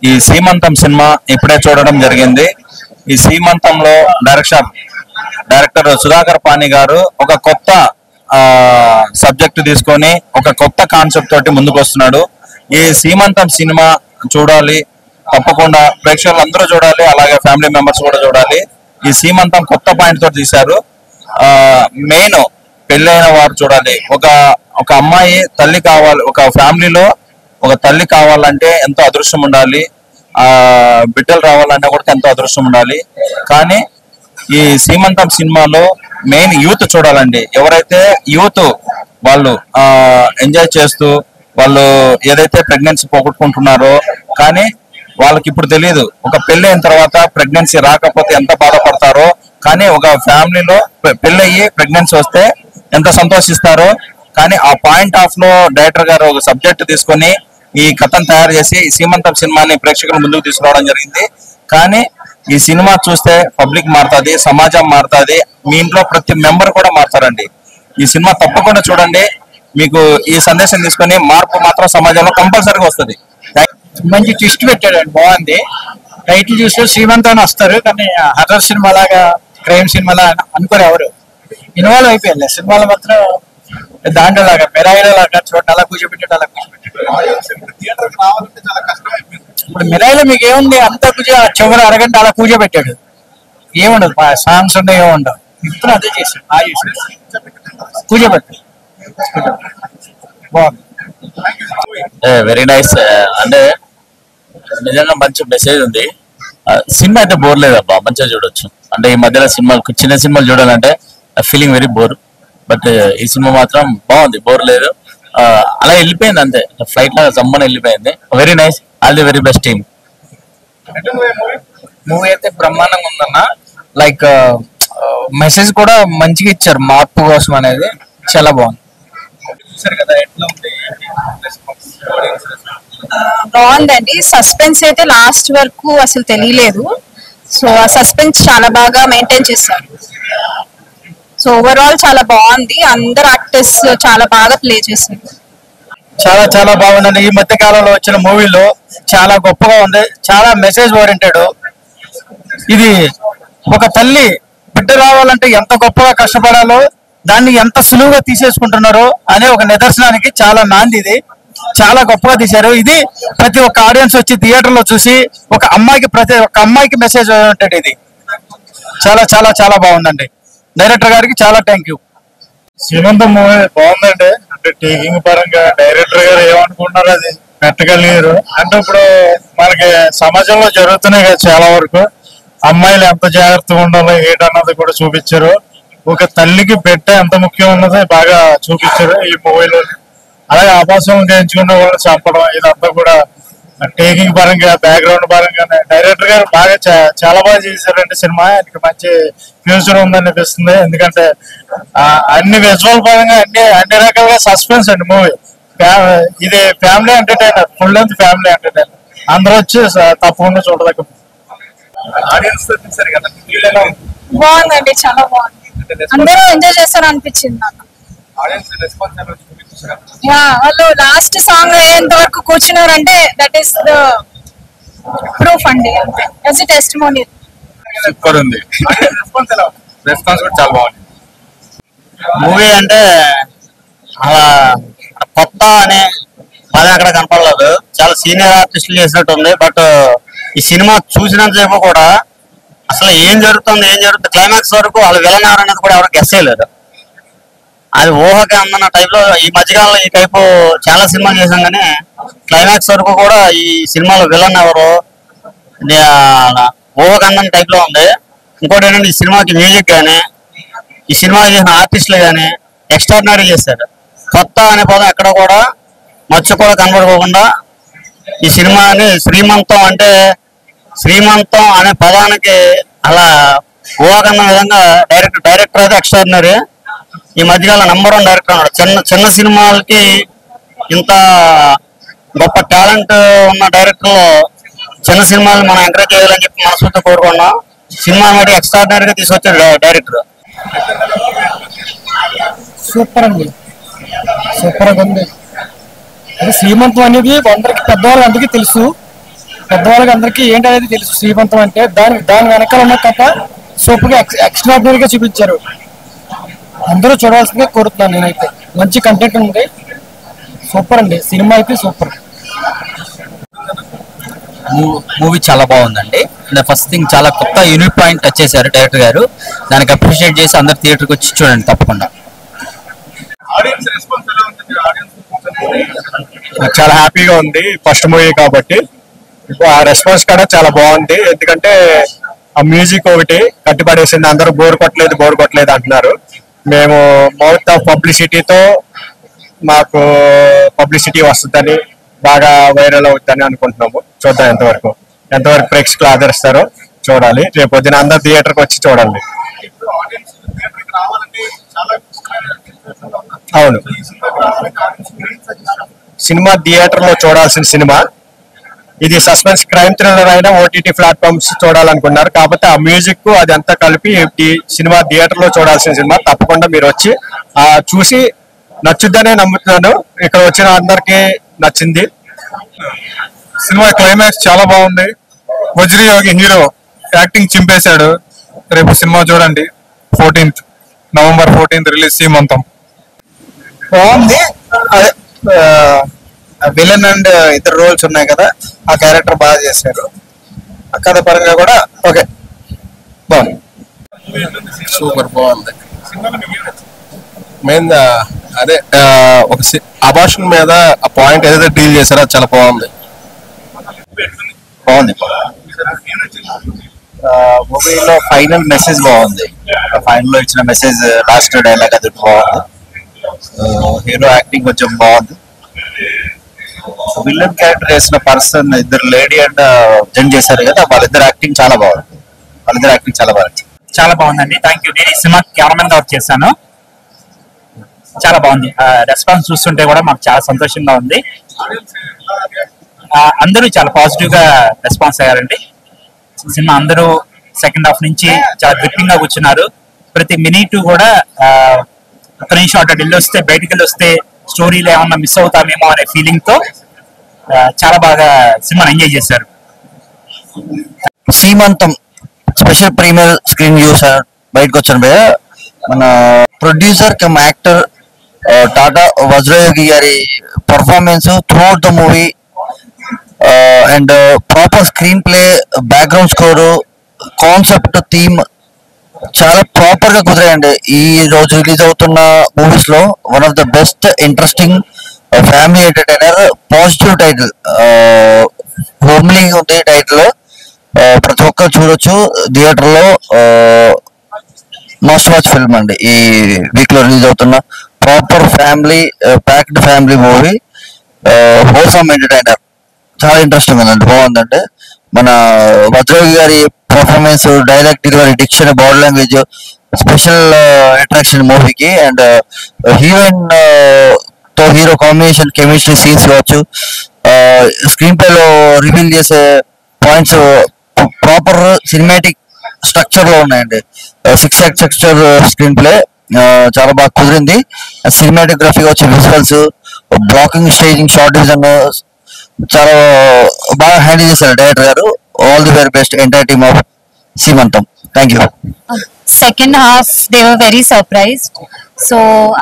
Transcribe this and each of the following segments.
ఈ సీమంతం సినిమా ఇప్పుడే చూడడం జరిగింది. ఈ సీమంతంలో డైరెక్టర్ సుధాకర్ పాణి గారు ఒక కొత్త సబ్జెక్ట్ తీసుకొని ఒక కొత్త కాన్సెప్ట్ తోటి ముందుకు వస్తున్నాడు. ఈ సీమంతం సినిమా చూడాలి, తప్పకుండా ప్రేక్షకులు అందరూ చూడాలి, అలాగే ఫ్యామిలీ మెంబర్స్ కూడా చూడాలి. ఈ సీమంతం కొత్త పాయింట్ తోటి తీశారు. మెయిన్ పెళ్ళైన వారు చూడాలి. ఒక అమ్మాయి తల్లి కావాలి, ఒక ఫ్యామిలీలో ఒక తల్లి కావాలంటే ఎంతో అదృష్టం ఉండాలి, బిడ్డలు రావాలంటే కూడా ఎంతో అదృష్టం ఉండాలి. కానీ ఈ సీమంతం సినిమాలో మెయిన్ యూత్ చూడాలండి. ఎవరైతే యూత్ వాళ్ళు ఎంజాయ్ చేస్తూ వాళ్ళు ఏదైతే ప్రెగ్నెన్సీ పోగొట్టుకుంటున్నారో, కానీ వాళ్ళకి ఇప్పుడు తెలియదు ఒక పెళ్లి అయిన తర్వాత ప్రెగ్నెన్సీ రాకపోతే ఎంత బాధపడతారో, కానీ ఒక ఫ్యామిలీలో పెళ్ళయ్యి ప్రెగ్నెన్సీ వస్తే ఎంత సంతోషిస్తారో. కానీ ఆ పాయింట్ ఆఫ్ లో డైరెక్టర్ గారు ఒక సబ్జెక్ట్ తీసుకొని ఈ కథను తయారు చేసి ఈ సీమంతం సినిమాని ప్రేక్షకుల ముందుకు తీసుకురావడం జరిగింది. కానీ ఈ సినిమా చూస్తే పబ్లిక్ మారుతుంది, సమాజం మారుతుంది, మీ ఇంట్లో ప్రతి మెంబర్ కూడా మారుతారండి. ఈ సినిమా తప్పకుండా చూడండి. మీకు ఈ సందేశం తీసుకొని మార్పు మాత్రం సమాజంలో కంపల్సరీగా వస్తుంది. మంచి ట్విస్ట్ పెట్టాడండి, బాగుంది. టైటిల్ చూస్తే శ్రీమంతాన్ని వస్తారు, కానీ హర్రర్ సినిమా లాగా క్రైమ్ సినిమా లాగా అనుకోరు, ఎవరు ఇన్వాల్వ్ అయిపోయారు సినిమాలో మాత్రం. దాంట్లో లాగా మిరాయిలో లాగా చూడండి, అలా కూర్చోబెట్టాడు, అలా కూర్చోబెట్టాడు. ఇప్పుడు మిరాయిలో మీకు ఏముంది, అంతా చివరి అరగంట అలా కూర్చోబెట్టాడు, ఏముండదు, సాంగ్స్ ఉన్నాయి, ఏముండవు. ఇప్పుడు అదే చేశాడు, కూర్చోబెట్టాడు. బాగుంది, వెరీ నైస్. అంటే నిజంగా మంచి మెసేజ్ ఉంది. సినిమా అయితే బోర్ లేదబ్బా, మంచిగా చూడొచ్చు. అంటే ఈ మధ్యలో సినిమాలు చిన్న సినిమాలు చూడాలంటే ఫీలింగ్ వెరీ బోర్, బట్ ఈ సినిమా మాత్రం బాగుంది, బోర్ లేదు. అలా వెళ్ళిపోయింది అంతే, ఫ్లైట్ లాగా జమ్మని వెళ్ళిపోయింది. Very nice, all the very best team. Movie అయితే బ్రహ్మాండంగా ఉందన్న. లైక్ మెసేజ్ కూడా మంచిగా ఇచ్చారు, మార్పు కోసం అనేది చాలా బాగుంది. బాగుందండి. సస్పెన్స్ అయితే లాస్ట్ వరకు అసలు తెలియలేదు. సో ఆ సస్పెన్స్ చాలా బాగా మెయింటైన్ చేశారు. సో ఓవరాల్ చాలా బాగుంది. అందరు యాక్టర్స్ చాలా బాగా ప్లే చేశారు. చాలా చాలా బాగుందండి. ఈ మధ్య కాలంలో వచ్చిన మూవీలో చాలా గొప్పగా ఉంది, చాలా మెసేజ్ ఓరియంటెడ్. ఇది ఒక తల్లి బిడ్డ రావాలంటే ఎంత గొప్పగా కష్టపడాలో, దాన్ని ఎంత సులువుగా తీసేసుకుంటున్నారో అనే ఒక నిదర్శనానికి చాలా నాంది. ఇది చాలా గొప్పగా తీశారు. ఇది ప్రతి ఒక్క ఆడియన్స్ వచ్చి థియేటర్ లో చూసి ప్రతి ఒక్క అమ్మాయికి మెసేజ్ ఓరియంటెడ్. ఇది చాలా చాలా చాలా బాగుందండి. డైరెక్టర్ గారికి చాలా థ్యాంక్ యూ. సీమంతం మూవీ బాగుందండి. అంటే టేకింగ్ పరంగా డైరెక్టర్ గారు ఏమనుకుంటున్నారు అది పెట్టగలిగారు. అంటే ఇప్పుడు మనకి సమాజంలో జరుగుతున్నాయి కదా చాలా వరకు, అమ్మాయిలు ఎంత జాగ్రత్తగా ఉండాలో ఏంటన్నది కూడా చూపించారు. ఒక తల్లికి బిడ్డ ఎంత ముఖ్యం ఉన్నది బాగా చూపించారు ఈ మూవీలో. అలాగే ఆభాసం ఎంచుకున్న వాళ్ళు చంపడం, ఇదంతా కూడా టేకింగ్ పరంగా బ్యాక్గ్రౌండ్ పరంగానే డైరెక్టర్ గారు బాగా చాలా బాగా చేశారండి. సినిమా ఆయనకి మంచి ఫ్యూచర్ ఉందనిపిస్తుంది. ఎందుకంటే అన్ని విజువల్ పరంగా అన్ని రకాలుగా సస్పెన్స్ అండి మూవీ. ఇది family entertainer, full length family entertainer. అందరూ వచ్చి తప్పకుండా చూడదగ్గ. బాగుందండి, చాలా బాగుంది. అందరూ ఎంజాయ్ చేస్తారు అనిపించింది నాకు. వాళ్ళు లాస్ట్ సాంగ్ అయ్యేంత వరకు కూర్చున్నారంటే దట్ ఈస్ ద ప్రూఫ్ అండి, అంతే. టెస్టిమోనీ. సూపర్ ఉంది, రెస్పాన్స్ కూడా చాలా బాగుంది. మూవీ అంటే అలా కొత్త అనే పదం అక్కడ కనపడలేదు. చాలా సీనియర్ ఆర్టిస్టులు చేసినట్టు ఉంది. బట్ ఈ సినిమా చూసినంత సేపు కూడా అసలు ఏం జరుగుతుంది క్లైమాక్స్ వరకు వాళ్ళు విలన్ ఎవరనేది కూడా ఎవరు గెస్ చేయలేరు. అది ఊహకి అందన్న టైప్ లో ఈ మధ్యకాలంలో ఈ టైపు చాలా సినిమాలు చేసాం, కానీ క్లైమాక్స్ వరకు కూడా ఈ సినిమాలో విలన్ ఎవరు ఊహకి అందన్న టైప్ లో ఉంది. ఇంకోటి ఏంటంటే ఈ సినిమాకి మ్యూజిక్ కానీ ఈ సినిమా చేసిన ఆర్టిస్టులు కానీ ఎక్స్ట్రాడినరీ చేశారు. కొత్త అనే పదం ఎక్కడ కూడా మచ్చు కూడా కనబడుకోకుండా ఈ సినిమాని శ్రీమంతం అనే పదానికి అలా ఊహకన్న విధంగా డైరెక్టర్ అయితే ఎక్స్ట్రాడినరీ. ఈ మధ్యకాలం నంబర్ 1 డైరెక్టర్ అన్నాడు. చిన్న సినిమాలకి ఇంత గొప్ప టాలెంట్ ఉన్న డైరెక్టర్ చిన్న సినిమాలు మనం ఎంకరేజ్ చేయాలని చెప్పి మనస్ఫూర్తిగా కోరుకున్నాం. సినిమా అనేది ఎక్స్ట్రాడినరీగా తీసుకొచ్చాడు డైరెక్టర్. సూపర్ అండి, సూపర్ గా ఉంది. అది శ్రీమంతం అనేది అందరికి పెద్దవాళ్ళు అందరికీ తెలుసు. పెద్దవాళ్ళకి అందరికీ ఏంటనేది తెలుసు శ్రీమంతం అంటే. దాని వెనకాల ఉన్న కథ సూపర్గా ఎక్స్ట్రాడినరీగా చూపించారు. అందరూ చూడాల్సిందిగా కోరుతున్నాను నేనైతే. మంచి కంటెంట్ ఉంది, సూపర్ అండి, సినిమా అయితే సూపర్. మూవీ చాలా బాగుందండి. ఫస్ట్ థింగ్ చాలా కొత్త యూనిక్ పాయింట్ టచ్ చేశారు డైరెక్టర్ గారు. దానికి అప్రిషియేట్ చేసి అందరు థియేటర్కి వచ్చి చూడండి తప్పకుండా. చాలా హ్యాపీగా ఉంది, ఫస్ట్ మూవీ కాబట్టి. ఆ రెస్పాన్స్ కూడా చాలా బాగుంది. ఎందుకంటే ఆ మ్యూజిక్ ఒకటి కట్టిపడేసింది. అందరూ బోర్ కొట్టలేదు అంటున్నారు. మేము మౌత్ ఆఫ్ పబ్లిసిటీతో మాకు పబ్లిసిటీ వస్తుందని, బాగా వైరల్ అవుతుందని అనుకుంటున్నాము. చూద్దాం ఎంతవరకు ప్రేక్షకులు ఆదరిస్తారో చూడాలి. రేపు పొద్దున అందరు థియేటర్కి వచ్చి చూడాలి. అవును, సినిమా థియేటర్ లో చూడాల్సిన సినిమా ఇది. సస్పెన్స్ క్రైమ్ థ్రిల్లర్ అయినా ఓటీటీ ప్లాట్ఫామ్స్ చూడాలనుకున్నారు. కాకపోతే ఆ మ్యూజిక్ అది అంతా కలిపి ఈ సినిమా థియేటర్ లో చూడాల్సిన సినిమా. తప్పకుండా మీరు వచ్చి చూసి నచ్చుద్దనే నమ్ముతున్నాను. ఇక్కడ వచ్చిన అందరికి నచ్చింది. సినిమా క్లైమాక్స్ చాలా బాగుంది. వజ్రయోగి హీరో యాక్టింగ్ చింపేశాడు. రేపు సినిమా చూడండి. నవంబర్ 14 రిలీజ్ సీమంతం. బాగుంది. అదే విలన్ అండ్ ఇద్దరు రోల్స్ ఉన్నాయి కదా, ఆ క్యారెక్టర్ బాగా చేశారు. ఆ కథ పరంగా కూడా ఓకే, బాగుంది. సూపర్ బాగుంది. మెయిన్ అదే ఒక అబార్షన్ మీద ఆ పాయింట్ ఏదైతే డీల్ చేశారో అది చాలా బాగుంది. మూవీలో ఫైనల్ మెసేజ్ బాగుంది. ఫైనల్ లో ఇచ్చిన మెసేజ్, లాస్ట్ డైలాగ్ అది బాగుంది. హీరో యాక్టింగ్ కొంచెం బాగుంది. విలన్ క్యారెక్టర్ వేసిన పర్సన్ ఇద్దరు లేడీ అండ్ జెంట్ చేశారు కదా, వాళ్ళిద్దరు యాక్టింగ్ చాలా బాగుంది. చాలా బాగుందండి. Thank you. నేను ఈ సినిమా కెమెరామెన్ గా వర్క్ చేశాను. చాలా బాగుంది. రెస్పాన్స్ చూస్తుంటే కూడా మాకు చాలా సంతోషంగా ఉంది. అందరూ చాలా పాజిటివ్ గా రెస్పాన్స్ అయ్యారండి. సినిమా అందరూ సెకండ్ హాఫ్ నుంచి చాలా గ్రిప్పింగ్ గా కూర్చున్నారు. ప్రతి మినిట్ కూడా ఒక నిమిషం అటు బయటికి వెళ్ళి వస్తే స్టోరీలో ఏమన్నా మిస్ అవుతామేమో అనే ఫీలింగ్ తో చాలా బాగా సినిమాని ఎంజాయ్ చేశారు. సీమంతం స్పెషల్ ప్రీమియర్ స్క్రీన్ చూసారు, బయటకు వచ్చాను భయ్య. మన ప్రొడ్యూసర్ కమ్ యాక్టర్ టాటా వజ్రయోగి గారి performance throughout the movie and proper screen play, background score, concept, theme చాలా ప్రాపర్ గా కుదిరాయండి. ఈ రోజు రిలీజ్ అవుతున్న మూవీస్ లో one of the best interesting family entertainer. Positive title, homely ఉంది టైటిల్. ప్రతి ఒక్కరు చూడొచ్చు థియేటర్ లో. మస్ట్ వాచ్ ఫిల్మ్ అండి. ఈ వీక్ లో రిలీజ్ అవుతున్న proper family packed family movie, wholesome entertainer. చాలా ఇంట్రెస్టింగ్ ఉందండి, బాగుందండి. మన వజ్రయోగి గారి performance, dialogue delivery, diction, body language special attraction మూవీకి. అండ్ హీరోయిన్ తో హీరో కాంబినేషన్, కెమిస్ట్రీ సీన్స్ కావచ్చు, స్క్రీన్ ప్లే లో రివీల్ చేసే పాయింట్స్ ప్రాపర్ సినిమాటిక్ స్ట్రక్చర్ లో ఉన్నాయండి. 6 act స్ట్రక్చర్ స్క్రీన్ ప్లే చాలా బాగా కుదిరింది. సినిమాటోగ్రఫీ వచ్చి visuals, blocking, staging, shot design చాలా బాగా హ్యాండిల్ చేశారు డైరెక్టర్ గారు. All the very best entire team of Seemantham. Thank you. Second half they were very surprised, so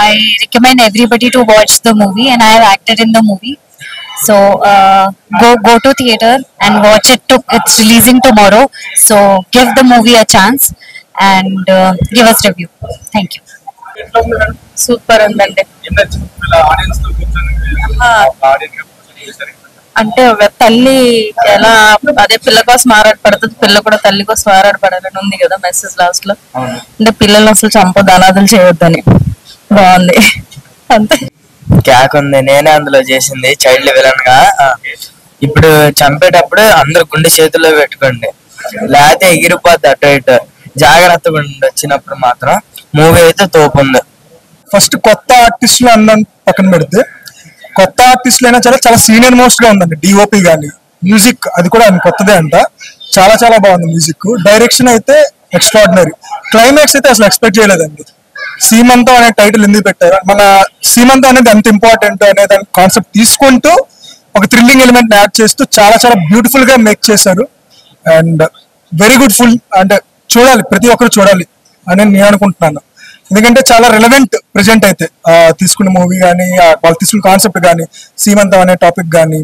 I recommend everybody to watch the movie, and I have acted in the movie. So go to theater and watch it. It's releasing tomorrow, so give the movie a chance and give us review. Thank you. Super ఉందండి. అంటే తల్లి ఎలా అదే పిల్ల కోసం ఆరాటపడుతుంది, పిల్ల కూడా తల్లి కోసం ఆరాటపడాలని ఉంది కదా మెసేజ్ లాస్ట్ లో. అంటే పిల్లలు అసలు చంపొద్దు, అనాథలు చేయొద్దని. బాగుంది అంతే. క్యాక్ ఉంది. నేనే అందులో చేసింది చైల్డ్ విలన్ గా. ఇప్పుడు చంపేటప్పుడు అందరు గుండె చేతుల్లో పెట్టుకోండి, లేకపోతే ఎగిరిపోద్ది అటు ఇటు. జాగ్రత్తగా ఉండి వచ్చినప్పుడు మాత్రం మూవీ అయితే తోపుంది. ఫస్ట్ కొత్త ఆర్టిస్టులు అన్న పక్కన పెడితే, కొత్త ఆర్టిస్టులు అయినా చాలా సీనియర్ మోస్ట్ గా ఉందండి. డిఓపి కానీ మ్యూజిక్ అది కూడా కొత్తదే అంట. చాలా బాగుంది మ్యూజిక్. డైరెక్షన్ అయితే ఎక్స్ట్రాడినరీ. క్లైమాక్స్ అయితే అసలు ఎక్స్పెక్ట్ చేయలేదండి. సీమంతం అనే టైటిల్ ఎందుకు పెట్టారు, మన సీమంతం అనేది ఎంత ఇంపార్టెంట్ అనే దాని కాన్సెప్ట్ తీసుకుంటూ ఒక థ్రిల్లింగ్ ఎలిమెంట్ యాడ్ చేస్తూ చాలా చాలా బ్యూటిఫుల్ గా మేక్ చేశారు. అండ్ వెరీ గుడ్ ఫుల్, అంటే చూడాలి, ప్రతి ఒక్కరు చూడాలి అని నేను అనుకుంటున్నాను. ఎందుకంటే చాలా రిలవెంట్ ప్రెజెంట్ అయితే తీసుకున్న మూవీ కానీ, వాళ్ళు తీసుకున్న కాన్సెప్ట్ కానీ, సీమంతం అనే టాపిక్ కానీ.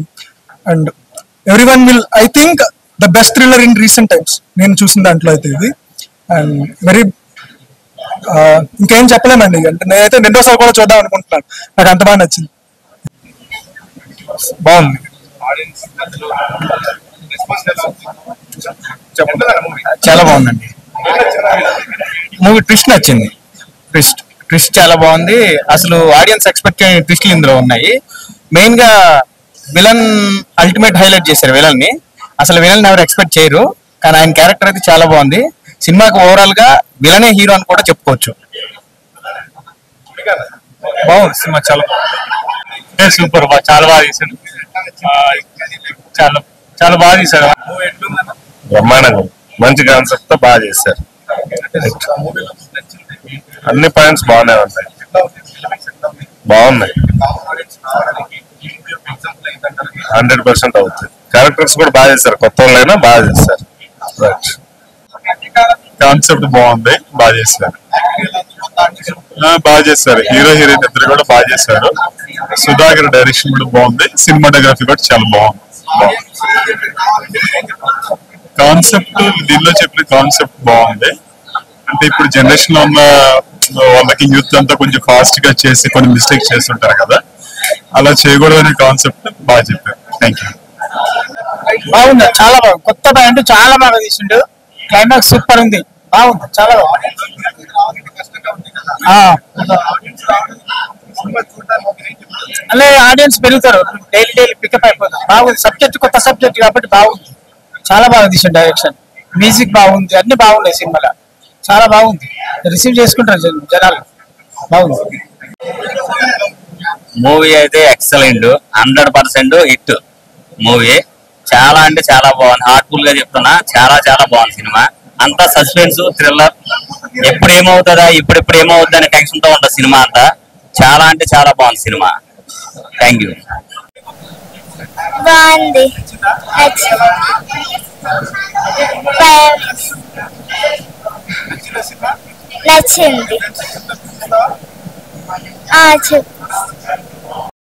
And every one will, I think the best thriller in recent times నేను చూసిన దాంట్లో అయితే ఇది. అండ్ వెరీ ఇంకేం చెప్పలేమండి, అంటే నేనైతే రెండోసారి కూడా చూద్దాం అనుకుంటున్నాను, నాకు అంత బాగా నచ్చింది. బాగుంది, చాలా బాగుందండి మూవీ. ట్విస్ట్ నచ్చింది, ట్విస్ట్ చాలా బాగుంది. అసలు ఆడియన్స్ ఎక్స్పెక్ట్ చేయని ట్విస్ట్లు ఇందులో ఉన్నాయి. మెయిన్ గా విలన్ అల్టిమేట్ హైలైట్ చేశారు విలన్ ని. అసలు విలన్ ఎవరు ఎక్స్పెక్ట్ చేయరు, కానీ ఆయన క్యారెక్టర్ అయితే చాలా బాగుంది. సినిమాకి ఓవరాల్ గా విలనే హీరో అని కూడా చెప్పుకోవచ్చు. బాగుంది సినిమా, చాలా సూపర్, చాలా బాగా తీశాడు, చాలా చాలా బాగా తీశాడు. బ్రహ్మాండంగా మంచి కాన్సెప్ట్ తో బాగా చేశారు. అన్ని పాయింట్స్ బాగానే ఉంటాయి, బాగున్నాయి, 100% అవుతుంది. క్యారెక్టర్స్ కూడా బాగా చేశారు, కొత్త వాళ్ళైనా బాగా చేశారు. కాన్సెప్ట్ బాగుంది, బాగా చేశారు, బాగా చేశారు. హీరో హీరోయిన్ ఇద్దరు కూడా బాగా చేశారు. సుధాకర్ డైరెక్షన్ కూడా బాగుంది, సినిమాటోగ్రఫీ కూడా చాలా బాగుంది. కాన్సెప్ట్ దీనిలో చెప్పిన కాన్సెప్ట్ బాగుంది. అంటే ఇప్పుడు జనరేషన్ లో ఉన్న వాళ్ళకి యూత్ అంతా కొంచెం ఫాస్ట్ గా చేసి కొన్ని మిస్టేక్స్ చేస్తుంటారు కదా, అలా చేయకూడదు అనే కాన్సెప్ట్ బాగా చెప్పారు. Thank you. బాగుంది, చాలా బాగుంది, కొత్త బ్యాండ్ చాలా బాగా తీసిండు. క్లైమాక్స్ సూపర్ ఉంది, బాగుంది, చాలా బాగుంది. అలా ఆడియన్స్ పెరుగుతారు, డైలీ పికప్ అయిపోతారు. బాగుంది, సబ్జెక్ట్ కొత్త సబ్జెక్ట్ కాబట్టి బాగుంది, చాలా బాగా తీసిండు. డైరెక్షన్, మ్యూజిక్ బాగుంది, అన్ని బాగున్నాయి సినిమాలో, చాలా బాగుంది. రిసీవ్ చేసుకుంటారు జనాలు, బాగుంది. మూవీ అయితే ఎక్సలెంట్, 100% హిట్ మూవీ. చాలా అంటే చాలా బాగుంది, హార్ట్ఫుల్ గా చెప్తున్నా, చాలా చాలా బాగుంది సినిమా. అంతా సస్పెన్స్ థ్రిల్లర్, ఎప్పుడు ఏమవుతుందా ఇప్పుడు ఏమవుతుంది అనే టెన్షన్ తో ఉంటుంది సినిమా అంతా. చాలా అంటే చాలా బాగుంది సినిమా. Thank you. బాగుంది, నచ్చింది. చెప్పు.